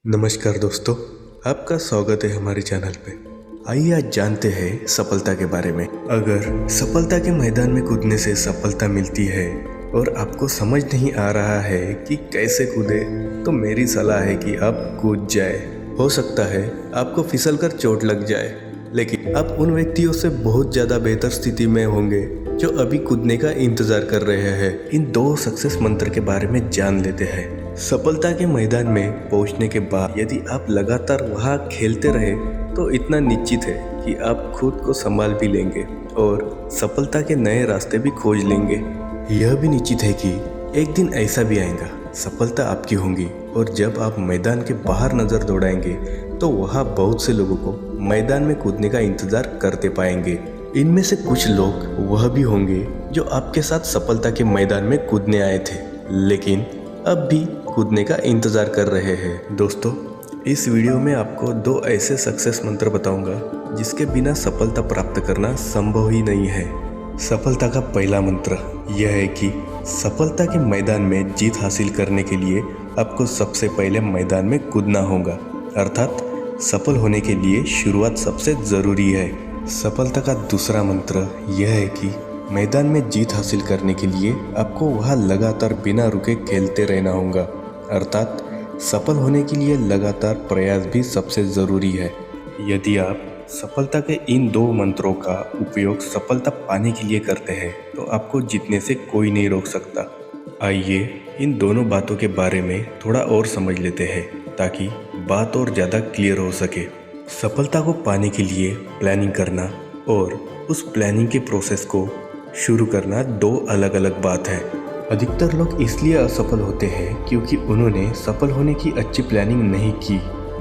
नमस्कार दोस्तों, आपका स्वागत है हमारे चैनल पे। आइए आज जानते हैं सफलता के बारे में। अगर सफलता के मैदान में कूदने से सफलता मिलती है और आपको समझ नहीं आ रहा है कि कैसे कूदे, तो मेरी सलाह है कि आप कूद जाए। हो सकता है आपको फिसलकर चोट लग जाए, लेकिन आप उन व्यक्तियों से बहुत ज़्यादा बेहतर स्थिति में होंगे जो अभी कूदने का इंतजार कर रहे हैं। इन 2 सक्सेस मंत्र के बारे में जान लेते हैं। सफलता के मैदान में पहुंचने के बाद यदि आप लगातार वहां खेलते रहे तो इतना निश्चित है कि आप खुद को संभाल भी लेंगे और सफलता के नए रास्ते भी खोज लेंगे। यह भी निश्चित है कि एक दिन ऐसा भी आएगा, सफलता आपकी होगी और जब आप मैदान के बाहर नजर दौड़ाएंगे तो वहाँ बहुत से लोगों को मैदान में कूदने का इंतजार करते पाएंगे। इनमें से कुछ लोग वह भी होंगे जो आपके साथ सफलता के मैदान में कूदने आए थे, लेकिन अब भी कूदने का इंतजार कर रहे हैं। दोस्तों, इस वीडियो में आपको 2 ऐसे सक्सेस मंत्र बताऊंगा जिसके बिना सफलता प्राप्त करना संभव ही नहीं है। सफलता का पहला मंत्र यह है कि सफलता के मैदान में जीत हासिल करने के लिए आपको सबसे पहले मैदान में कूदना होगा, अर्थात सफल होने के लिए शुरुआत सबसे ज़रूरी है। सफलता का दूसरा मंत्र यह है कि मैदान में जीत हासिल करने के लिए आपको वहाँ लगातार बिना रुके खेलते रहना होगा, अर्थात सफल होने के लिए लगातार प्रयास भी सबसे ज़रूरी है। यदि आप सफलता के इन 2 मंत्रों का उपयोग सफलता पाने के लिए करते हैं तो आपको जीतने से कोई नहीं रोक सकता। आइए इन दोनों बातों के बारे में थोड़ा और समझ लेते हैं ताकि बात और ज़्यादा क्लियर हो सके। सफलता को पाने के लिए प्लानिंग करना और उस प्लानिंग के प्रोसेस को शुरू करना 2 अलग अलग बात है। अधिकतर लोग इसलिए असफल होते हैं क्योंकि उन्होंने सफल होने की अच्छी प्लानिंग नहीं की,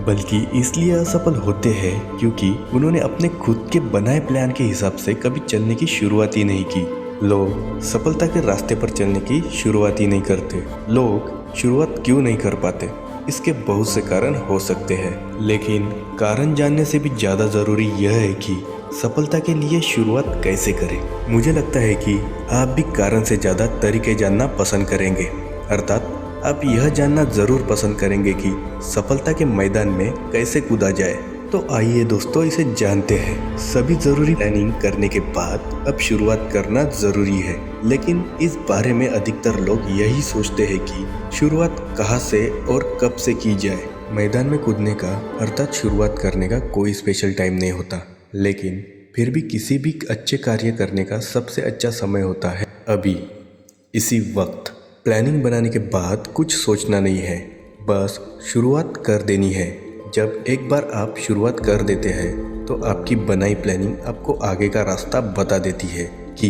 बल्कि इसलिए असफल होते हैं क्योंकि उन्होंने अपने खुद के बनाए प्लान के हिसाब से कभी चलने की शुरुआत ही नहीं की। लोग सफलता के रास्ते पर चलने की शुरुआत ही नहीं करते। लोग शुरुआत क्यों नहीं कर पाते? इसके बहुत से कारण हो सकते हैं, लेकिन कारण जानने से भी ज़्यादा ज़रूरी यह है कि सफलता के लिए शुरुआत कैसे करें। मुझे लगता है कि आप भी कारण से ज़्यादा तरीके जानना पसंद करेंगे, अर्थात आप यह जानना ज़रूर पसंद करेंगे कि सफलता के मैदान में कैसे कूदा जाए। तो आइए दोस्तों, इसे जानते हैं। सभी ज़रूरी प्लानिंग करने के बाद अब शुरुआत करना ज़रूरी है, लेकिन इस बारे में अधिकतर लोग यही सोचते हैं कि शुरुआत कहाँ से और कब से की जाए। मैदान में कूदने का अर्थात शुरुआत करने का कोई स्पेशल टाइम नहीं होता, लेकिन फिर भी किसी भी अच्छे कार्य करने का सबसे अच्छा समय होता है अभी, इसी वक्त। प्लानिंग बनाने के बाद कुछ सोचना नहीं है, बस शुरुआत कर देनी है। जब एक बार आप शुरुआत कर देते हैं तो आपकी बनाई प्लानिंग आपको आगे का रास्ता बता देती है कि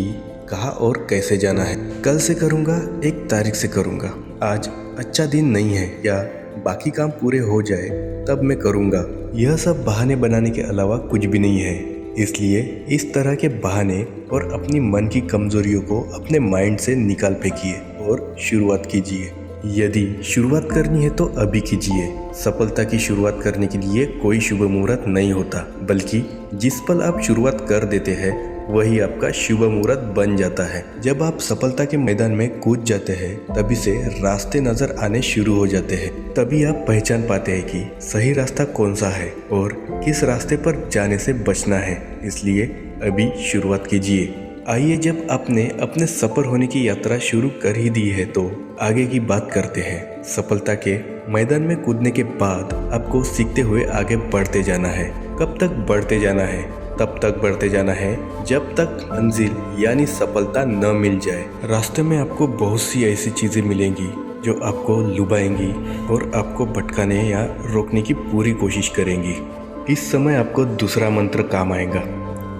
कहाँ और कैसे जाना है। कल से करूँगा, 1 तारीख से करूँगा, आज अच्छा दिन नहीं है या बाकी काम पूरे हो जाए तब मैं करूँगा। यह सब बहाने बनाने के अलावा कुछ भी नहीं है। इसलिए इस तरह के बहाने और अपनी मन की कमजोरियों को अपने माइंड से निकाल फेंकिए और शुरुआत कीजिए। यदि शुरुआत करनी है तो अभी कीजिए। सफलता की शुरुआत करने के लिए कोई शुभ मुहूर्त नहीं होता, बल्कि जिस पल आप शुरुआत कर देते हैं वही आपका शुभ मुहूर्त बन जाता है। जब आप सफलता के मैदान में कूद जाते हैं तभी से रास्ते नजर आने शुरू हो जाते हैं। तभी आप पहचान पाते हैं कि सही रास्ता कौन सा है और किस रास्ते पर जाने से बचना है। इसलिए अभी शुरुआत कीजिए। आइए, जब आपने अपने सफल होने की यात्रा शुरू कर ही दी है तो आगे की बात करते हैं। सफलता के मैदान में कूदने के बाद आपको सीखते हुए आगे बढ़ते जाना है। कब तक बढ़ते जाना है? तब तक बढ़ते जाना है जब तक मंजिल यानी सफलता न मिल जाए। रास्ते में आपको बहुत सी ऐसी चीज़ें मिलेंगी जो आपको लुभाएंगी और आपको भटकाने या रोकने की पूरी कोशिश करेंगी। इस समय आपको दूसरा मंत्र काम आएगा।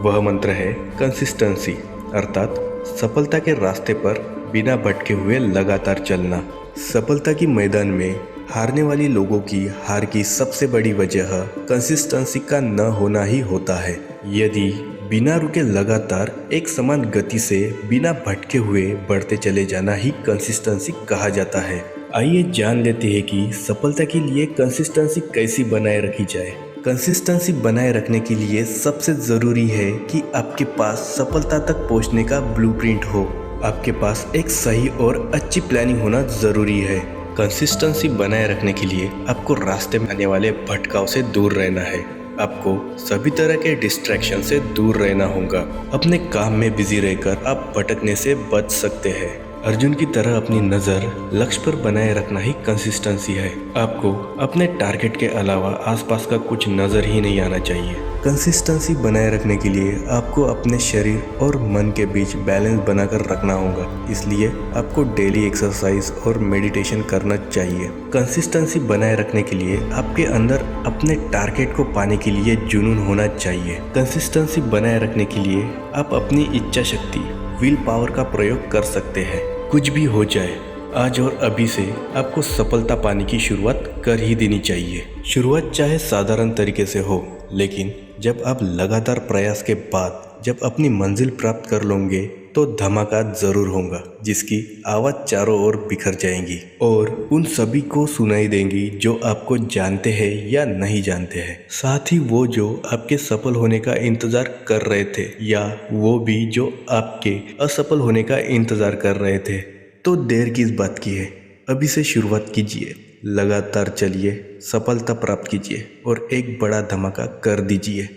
वह मंत्र है कंसिस्टेंसी, अर्थात सफलता के रास्ते पर बिना भटके हुए लगातार चलना। सफलता की मैदान में हारने वाली लोगों की हार की सबसे बड़ी वजह कंसिस्टेंसी का न होना ही होता है। यदि बिना रुके लगातार एक समान गति से बिना भटके हुए बढ़ते चले जाना ही कंसिस्टेंसी कहा जाता है। आइए जान लेते हैं कि सफलता के लिए कंसिस्टेंसी कैसी बनाए रखी जाए। कंसिस्टेंसी बनाए रखने के लिए सबसे ज़रूरी है कि आपके पास सफलता तक पहुंचने का ब्लूप्रिंट हो। आपके पास एक सही और अच्छी प्लानिंग होना ज़रूरी है। कंसिस्टेंसी बनाए रखने के लिए आपको रास्ते में आने वाले भटकाव से दूर रहना है। आपको सभी तरह के डिस्ट्रैक्शन से दूर रहना होगा। अपने काम में बिजी रहकर आप भटकने से बच सकते हैं। अर्जुन की तरह अपनी नज़र लक्ष्य पर बनाए रखना ही कंसिस्टेंसी है। आपको अपने टारगेट के अलावा आसपास का कुछ नज़र ही नहीं आना चाहिए। कंसिस्टेंसी बनाए रखने के लिए आपको अपने शरीर और मन के बीच बैलेंस बनाकर रखना होगा। इसलिए आपको डेली एक्सरसाइज और मेडिटेशन करना चाहिए। कंसिस्टेंसी बनाए रखने के लिए आपके अंदर अपने टारगेट को पाने के लिए जुनून होना चाहिए। कंसिस्टेंसी बनाए रखने के लिए आप अपनी इच्छा शक्ति, विल पावर का प्रयोग कर सकते हैं। कुछ भी हो जाए, आज और अभी से आपको सफलता पाने की शुरुआत कर ही देनी चाहिए। शुरुआत चाहे साधारण तरीके से हो, लेकिन जब आप लगातार प्रयास के बाद जब अपनी मंजिल प्राप्त कर लोगे तो धमाका जरूर होगा, जिसकी आवाज चारों ओर बिखर जाएंगी और उन सभी को सुनाई देंगी जो आपको जानते हैं या नहीं जानते हैं। साथ ही वो जो आपके सफल होने का इंतजार कर रहे थे या वो भी जो आपके असफल होने का इंतजार कर रहे थे। तो देर किस बात की है, अभी से शुरुआत कीजिए, लगातार चलिए, सफलता प्राप्त कीजिए और एक बड़ा धमाका कर दीजिए।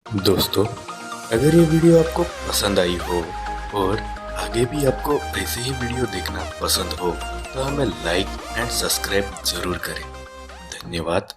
दोस्तों, अगर ये वीडियो आपको पसंद आई हो और आगे भी आपको ऐसे ही वीडियो देखना पसंद हो तो हमें लाइक एंड सब्सक्राइब जरूर करें। धन्यवाद।